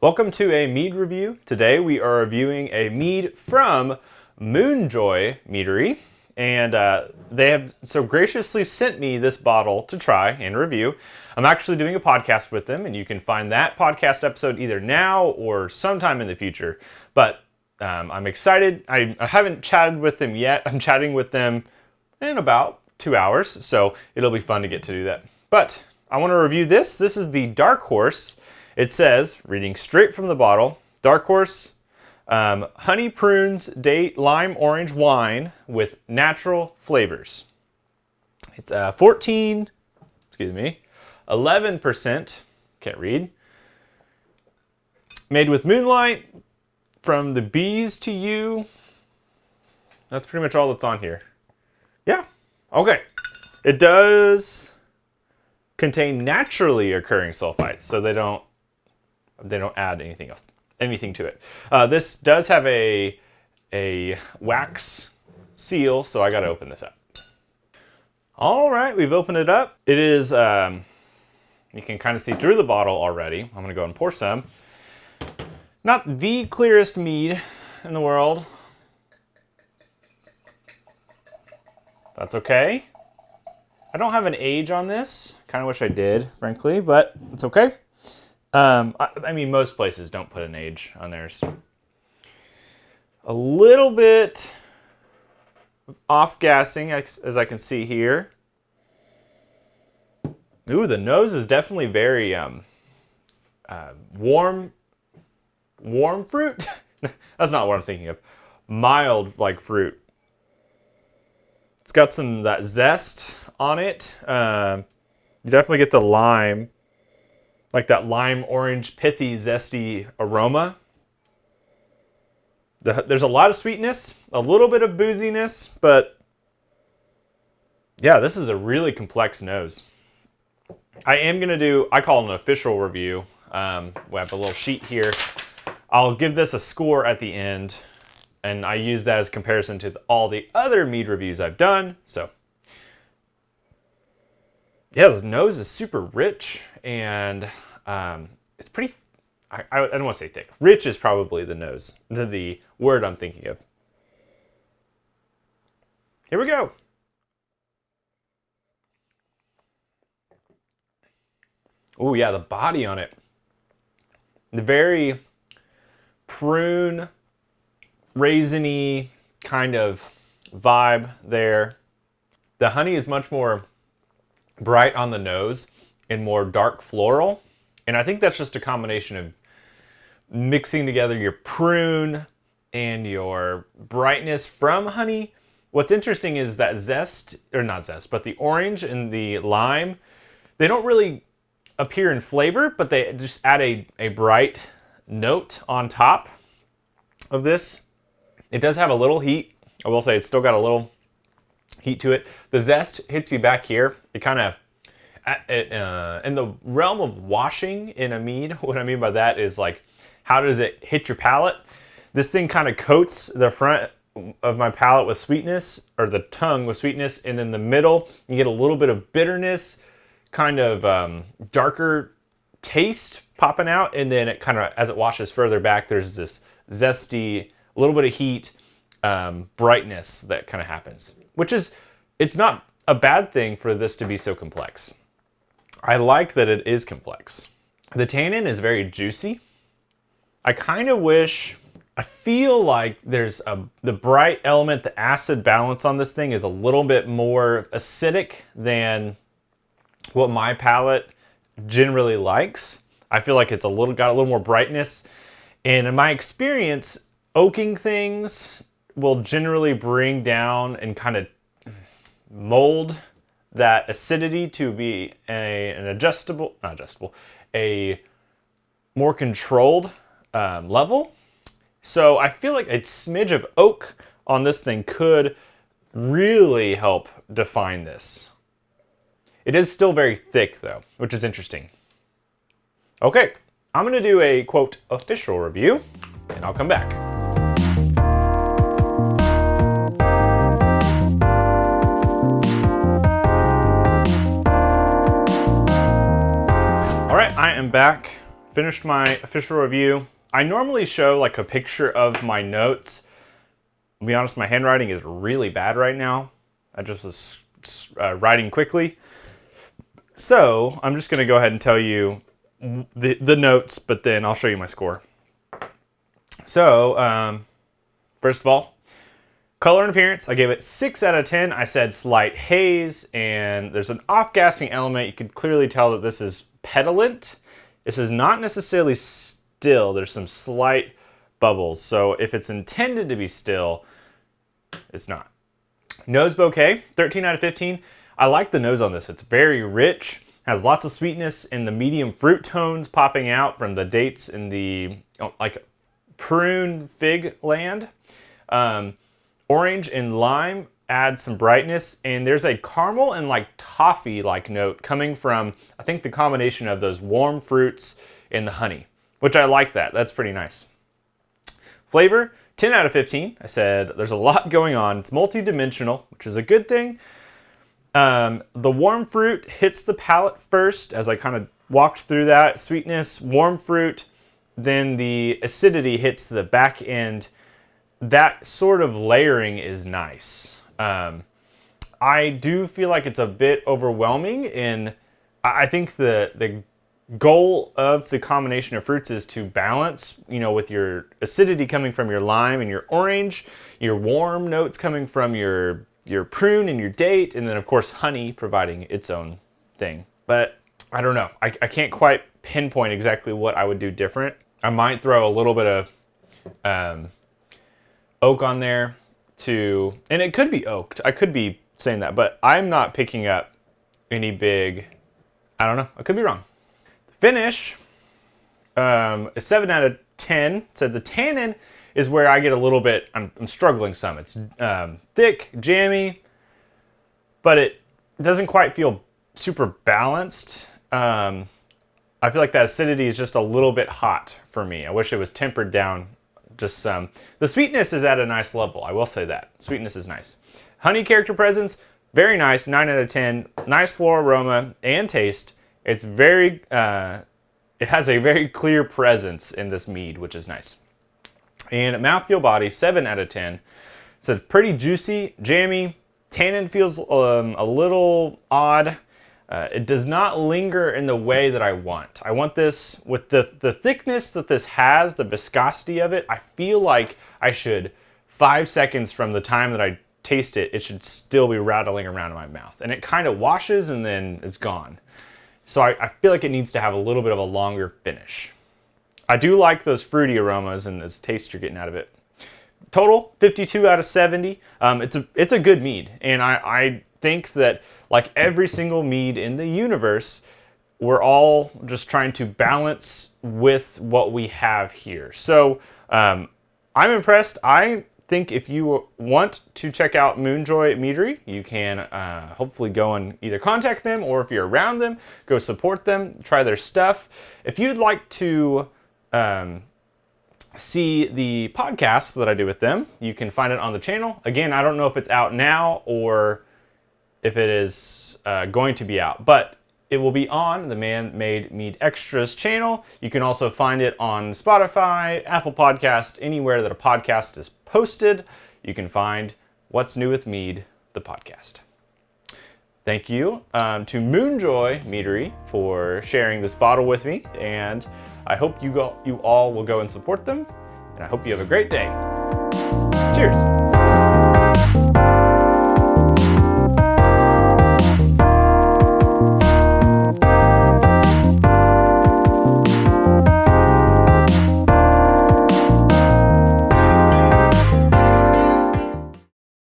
Welcome to a mead review. Today we are reviewing a mead from Moonjoy Meadery, and they have so graciously sent me this bottle to try and review. I'm actually doing a podcast with them, and you can find that podcast episode either now or sometime in the future. But I'm excited. I haven't chatted with them yet. I'm chatting with them in about 2 hours, so it'll be fun to get to do that. But I want to review this. This is the Dark Horse. It says, reading straight from the bottle, Dark Horse, honey prunes, date, lime, orange wine with natural flavors. It's 11%, can't read. Made with moonlight, from the bees to you. That's pretty much all that's on here. Yeah, okay. It does contain naturally occurring sulfites, so they don't add anything to it. This does have a wax seal, so I gotta open this up. All right, we've opened it up. It is, you can kind of see through the bottle already. I'm gonna go and pour some. Not the clearest mead in the world. That's okay. I don't have an age on this. Kind of wish I did, frankly, but it's okay. I mean, most places don't put an age on theirs. A little bit of off-gassing, as I can see here. Ooh, the nose is definitely very warm fruit. That's not what I'm thinking of. Mild, like fruit. It's got some of that zest on it. You definitely get the lime. Like that lime, orange, pithy, zesty aroma. There's a lot of sweetness, a little bit of booziness, but yeah, this is a really complex nose. I am going to do, I call it an official review. We have a little sheet here. I'll give this a score at the end, and I use that as comparison to all the other mead reviews I've done. So yeah, this nose is super rich, and it's pretty, I don't want to say thick. Rich is probably the word I'm thinking of. Here we go. Oh yeah, the body on it. The very prune, raisiny kind of vibe there. The honey is much more bright on the nose and more dark floral. And I think that's just a combination of mixing together your prune and your brightness from honey. What's interesting is that zest, or not zest, but the orange and the lime, they don't really appear in flavor, but they just add a bright note on top of this. It does have a little heat. I will say it's still got a little heat to it. The zest hits you back here. It kind of, in the realm of washing in a mead, what I mean by that is like, how does it hit your palate? This thing kind of coats the front of my palate with sweetness, or the tongue with sweetness, and then the middle, you get a little bit of bitterness, kind of darker taste popping out, and then it kind of, as it washes further back, there's this zesty, a little bit of heat, brightness that kind of happens, which is, it's not a bad thing for this to be so complex. I like that it is complex. The tannin is very juicy. I kind of wish, I feel like there's the bright element, the acid balance on this thing is a little bit more acidic than what my palate generally likes. I feel like it's got a little more brightness. And in my experience, oaking things will generally bring down and kind of mold that acidity to be a more controlled level. So I feel like a smidge of oak on this thing could really help define this. It is still very thick though, which is interesting. Okay, I'm gonna do a quote official review, and I'll come back. All right, I am back finished my official review. I normally show like a picture of my notes. To be honest, my handwriting is really bad right now. I just was writing quickly. So I'm just going to go ahead and tell you the notes, but then I'll show you my score. So, first of all, color and appearance, I gave it 6 out of 10. I said slight haze, and there's an off-gassing element. You can clearly tell that this is petulant. This is not necessarily still. There's some slight bubbles. So if it's intended to be still, it's not. Nose bouquet, 13 out of 15. I like the nose on this. It's very rich, has lots of sweetness and the medium fruit tones popping out from the dates in the like prune fig land. Orange and lime add some brightness, and there's a caramel and like toffee like note coming from, I think, the combination of those warm fruits and the honey, which I like that. That's pretty nice. Flavor, 10 out of 15. I said there's a lot going on. It's multi-dimensional, which is a good thing. The warm fruit hits the palate first as I kind of walked through that. Sweetness, warm fruit, then the acidity hits the back end. That sort of layering is nice. I do feel like it's a bit overwhelming, and I think the goal of the combination of fruits is to balance, with your acidity coming from your lime and your orange, your warm notes coming from your prune and your date, and then of course honey providing its own thing. But I don't know. I can't quite pinpoint exactly what I would do different. I might throw a little bit of oak on there and it could be oaked. I could be saying that, but I'm not picking up any big, I don't know. I could be wrong. The finish is 7 out of 10. So the tannin is where I get a little bit, I'm struggling some. It's thick, jammy, but it doesn't quite feel super balanced. I feel like that acidity is just a little bit hot for me. I wish it was tempered down just some. The sweetness is at a nice level. I will say that. Sweetness is nice. Honey character presence, very nice. 9 out of 10. Nice floral aroma and taste. It's very, it has a very clear presence in this mead, which is nice. And mouthfeel body, 7 out of 10. So pretty juicy, jammy. Tannin feels a little odd. It does not linger in the way that I want. I want this, with the thickness that this has, the viscosity of it, I feel like I should, 5 seconds from the time that I taste it, it should still be rattling around in my mouth. And it kind of washes and then it's gone. So I feel like it needs to have a little bit of a longer finish. I do like those fruity aromas and this taste you're getting out of it. Total, 52 out of 70. It's a good mead. And I think that, like every single mead in the universe, we're all just trying to balance with what we have here. So I'm impressed. I think if you want to check out Moonjoy Meadery, you can hopefully go and either contact them, or if you're around them, go support them, try their stuff. If you'd like to see the podcast that I do with them, you can find it on the channel. Again, I don't know if it's out now or if it is going to be out, but it will be on the Man-Made Mead Extras channel. You can also find it on Spotify, Apple Podcast, anywhere that a podcast is posted. You can find What's New with Mead, the podcast. Thank you to Moonjoy Meadery for sharing this bottle with me, and I hope you all will go and support them, and I hope you have a great day. Cheers.